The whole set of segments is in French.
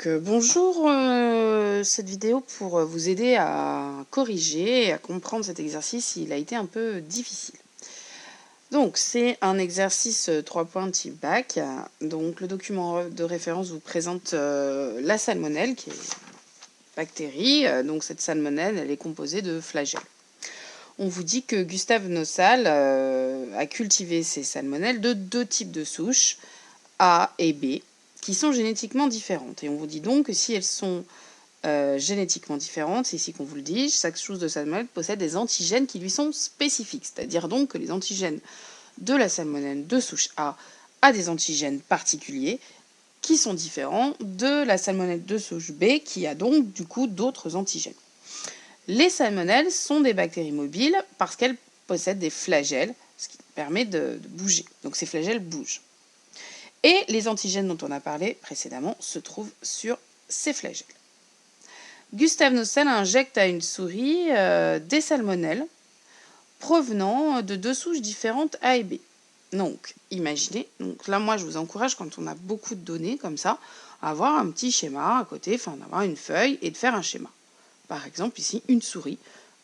Bonjour, cette vidéo pour vous aider à corriger et à comprendre cet exercice, il a été un peu difficile. Donc c'est un exercice 3 points type bac. Donc le document de référence vous présente la salmonelle qui est une bactérie. Donc cette salmonelle, elle est composée de flagelles. On vous dit que Gustave Nossal a cultivé ces salmonelles de 2 types de souches, A et B, qui sont génétiquement différentes. Et on vous dit donc que si elles sont génétiquement différentes, c'est ici qu'on vous le dit, chaque souche de salmonelle possède des antigènes qui lui sont spécifiques. C'est-à-dire donc que les antigènes de la salmonelle de souche A des antigènes particuliers qui sont différents de la salmonelle de souche B qui a donc du coup d'autres antigènes. Les salmonelles sont des bactéries mobiles parce qu'elles possèdent des flagelles, ce qui permet de bouger. Donc ces flagelles bougent. Et les antigènes dont on a parlé précédemment se trouvent sur ces flagelles. Gustave Nossal injecte à une souris des salmonelles provenant de 2 souches différentes A et B. Donc, imaginez, donc là moi je vous encourage quand on a beaucoup de données comme ça, à avoir un petit schéma à côté, enfin d'avoir une feuille et de faire un schéma. Par exemple ici une souris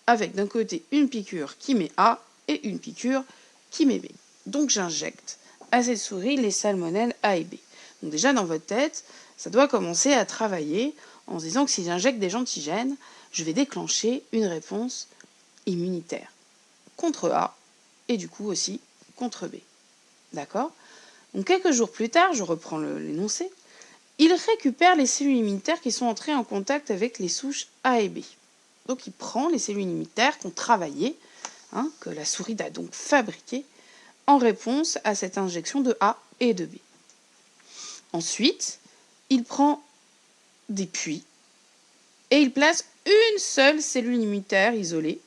avec d'un côté une piqûre qui met A et une piqûre qui met B. Donc j'injecte à cette souris les salmonelles A et B. Donc déjà dans votre tête, ça doit commencer à travailler en se disant que si j'injecte des antigènes, je vais déclencher une réponse immunitaire contre A et du coup aussi contre B. D'accord? Donc quelques jours plus tard, je reprends l'énoncé, il récupère les cellules immunitaires qui sont entrées en contact avec les souches A et B. Donc il prend les cellules immunitaires qui ont travaillé, que la souris a donc fabriquées, en réponse à cette injection de A et de B. Ensuite, il prend des puits et il place une seule cellule immunitaire isolée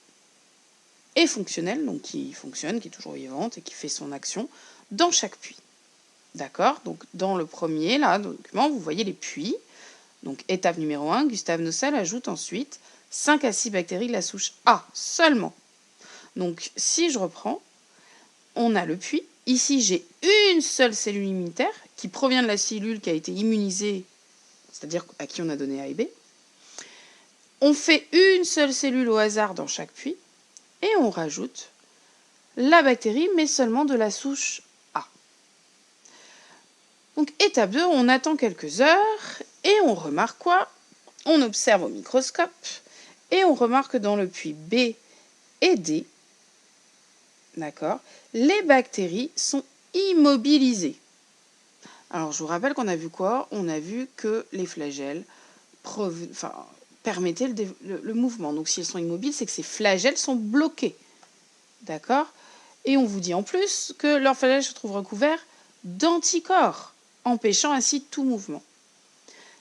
et fonctionnelle, donc qui fonctionne, qui est toujours vivante et qui fait son action, dans chaque puits. D'accord? Donc dans le premier là, document, vous voyez les puits. Donc étape numéro 1, Gustave Nossal ajoute ensuite 5 à 6 bactéries de la souche A seulement. Donc si je reprends, on a le puits. Ici, j'ai une seule cellule immunitaire qui provient de la cellule qui a été immunisée, c'est-à-dire à qui on a donné A et B. On fait une seule cellule au hasard dans chaque puits et on rajoute la bactérie, mais seulement de la souche A. Donc étape 2, on attend quelques heures et on remarque quoi? On observe au microscope et on remarque dans le puits B et D, d'accord, les bactéries sont immobilisées. Alors je vous rappelle qu'on a vu quoi? On a vu que les flagelles permettaient le mouvement. Donc si elles sont immobiles, c'est que ces flagelles sont bloquées. D'accord? Et on vous dit en plus que leurs flagelles se trouvent recouverts d'anticorps, empêchant ainsi tout mouvement.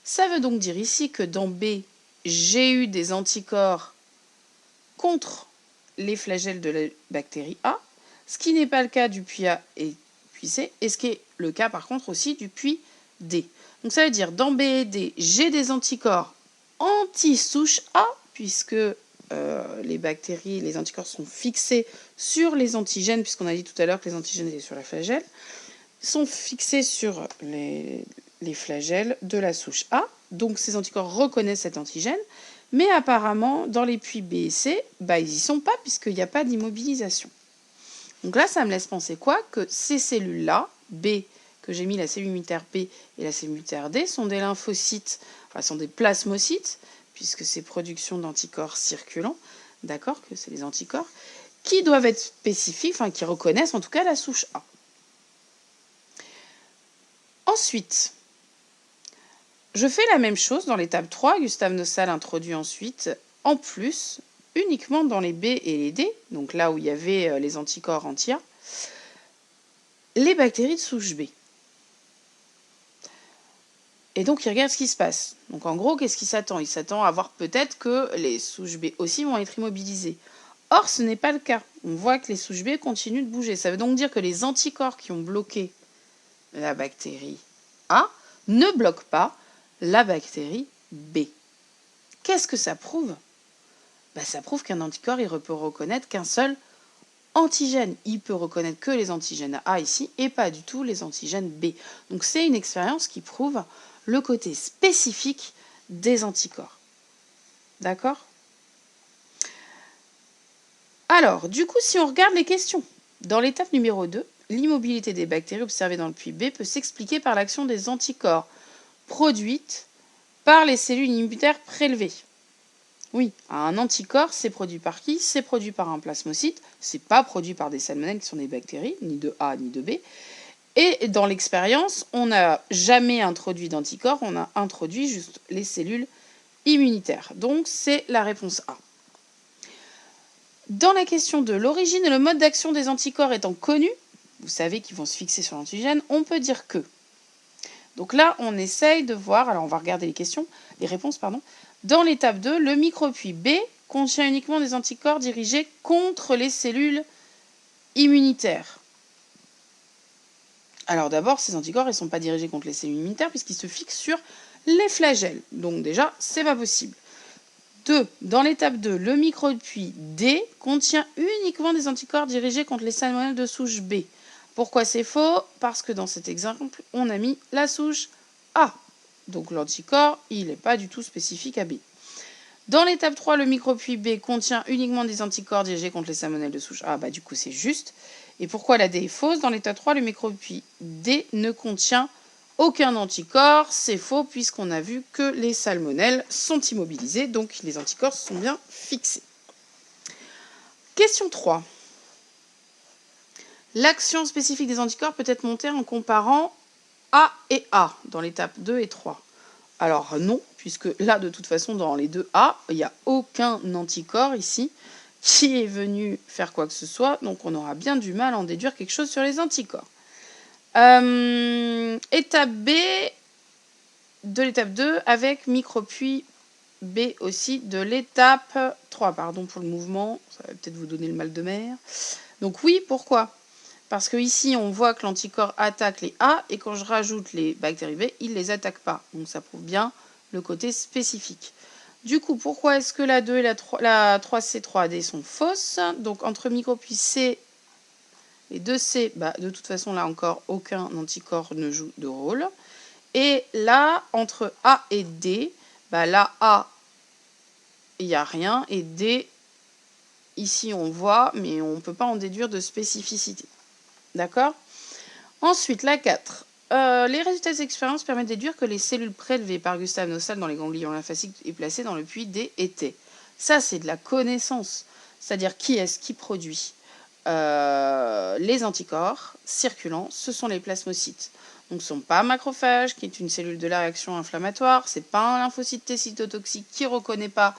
Ça veut donc dire ici que dans B, j'ai eu des anticorps contre les flagelles de la bactérie A, ce qui n'est pas le cas du puits A et puits C, et ce qui est le cas par contre aussi du puits D. Donc ça veut dire dans B et D, j'ai des anticorps anti-souche A, puisque les bactéries, les anticorps sont fixés sur les antigènes, puisqu'on a dit tout à l'heure que les antigènes étaient sur la flagelle, sont fixés sur les flagelles de la souche A. Donc ces anticorps reconnaissent cet antigène, mais apparemment dans les puits B et C, ils n'y sont pas puisqu'il n'y a pas d'immobilisation. Donc là, ça me laisse penser quoi? Que ces cellules-là, B, que j'ai mis la cellule immunitaire B et la cellule immunitaire D, sont des lymphocytes, sont des plasmocytes, puisque c'est production d'anticorps circulants, d'accord, que c'est les anticorps, qui doivent être spécifiques, qui reconnaissent en tout cas la souche A. Ensuite, je fais la même chose dans l'étape 3. Gustave Nossal introduit ensuite, en plus, uniquement dans les B et les D, donc là où il y avait les anticorps anti-A, les bactéries de souche B. Et donc, il regarde ce qui se passe. Donc, en gros, qu'est-ce qu'il s'attend? Il s'attend à voir peut-être que les souches B aussi vont être immobilisées. Or, ce n'est pas le cas. On voit que les souches B continuent de bouger. Ça veut donc dire que les anticorps qui ont bloqué la bactérie A ne bloquent pas la bactérie B. Qu'est-ce que ça prouve? Ça prouve qu'un anticorps, il peut reconnaître qu'un seul antigène. Il peut reconnaître que les antigènes A ici et pas du tout les antigènes B. Donc c'est une expérience qui prouve le côté spécifique des anticorps. D'accord? Alors, du coup, si on regarde les questions, dans l'étape numéro 2, l'immobilité des bactéries observées dans le puits B peut s'expliquer par l'action des anticorps produites par les cellules immunitaires prélevées. Oui, un anticorps, c'est produit par qui? C'est produit par un plasmocyte, c'est pas produit par des salmonelles qui sont des bactéries, ni de A ni de B. Et dans l'expérience, on n'a jamais introduit d'anticorps, on a introduit juste les cellules immunitaires. Donc c'est la réponse A. Dans la question de l'origine et le mode d'action des anticorps étant connus, vous savez qu'ils vont se fixer sur l'antigène, on peut dire que. Donc là, on essaye de voir, alors on va regarder les réponses, pardon. Dans l'étape 2, le micropuits B contient uniquement des anticorps dirigés contre les cellules immunitaires. Alors d'abord, ces anticorps, ils ne sont pas dirigés contre les cellules immunitaires puisqu'ils se fixent sur les flagelles. Donc déjà, c'est pas possible. 2. Dans l'étape 2, le micropuits D contient uniquement des anticorps dirigés contre les salmonelles de souche B. Pourquoi c'est faux? Parce que dans cet exemple, on a mis la souche A. Donc l'anticorps, il n'est pas du tout spécifique à B. Dans l'étape 3, le micropuits B contient uniquement des anticorps dirigés contre les salmonelles de souche A. Du coup, c'est juste. Et pourquoi la D est fausse? Dans l'étape 3, le micropuits D ne contient aucun anticorps. C'est faux puisqu'on a vu que les salmonelles sont immobilisées. Donc les anticorps sont bien fixés. Question 3. L'action spécifique des anticorps peut être montée en comparant A et A dans l'étape 2 et 3. Alors non, puisque là, de toute façon, dans les deux A, il n'y a aucun anticorps ici qui est venu faire quoi que ce soit. Donc on aura bien du mal à en déduire quelque chose sur les anticorps. Étape B de l'étape 2 avec micropuits B aussi de l'étape 3. Pardon pour le mouvement, ça va peut-être vous donner le mal de mer. Donc oui, pourquoi? Parce que ici, on voit que l'anticorps attaque les A, et quand je rajoute les bactéries B, il ne les attaque pas. Donc ça prouve bien le côté spécifique. Du coup, pourquoi est-ce que la 2 et la 3C, 3D sont fausses? Donc entre micropuits C et 2C, de toute façon, là encore, aucun anticorps ne joue de rôle. Et là, entre A et D, là, A, il n'y a rien, et D, ici, on voit, mais on ne peut pas en déduire de spécificité. D'accord? Ensuite, la 4. Les résultats des expériences permettent de déduire que les cellules prélevées par Gustave Nossal dans les ganglions lymphatiques et placées dans le puits D étaient. Ça, c'est de la connaissance. C'est-à-dire qui est-ce qui produit les anticorps circulants, ce sont les plasmocytes. Donc, ce ne sont pas macrophages, qui est une cellule de la réaction inflammatoire. Ce n'est pas un lymphocyte T cytotoxique qui ne reconnaît pas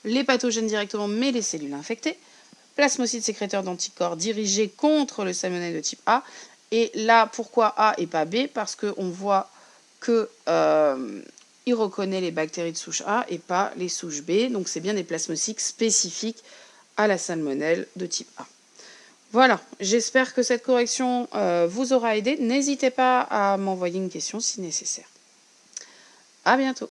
les pathogènes directement, mais les cellules infectées. Plasmocyte sécréteur d'anticorps dirigés contre le salmonelle de type A. Et là, pourquoi A et pas B? Parce qu'on voit qu'il reconnaît les bactéries de souche A et pas les souches B. Donc, c'est bien des plasmocytes spécifiques à la salmonelle de type A. Voilà, j'espère que cette correction vous aura aidé. N'hésitez pas à m'envoyer une question si nécessaire. À bientôt.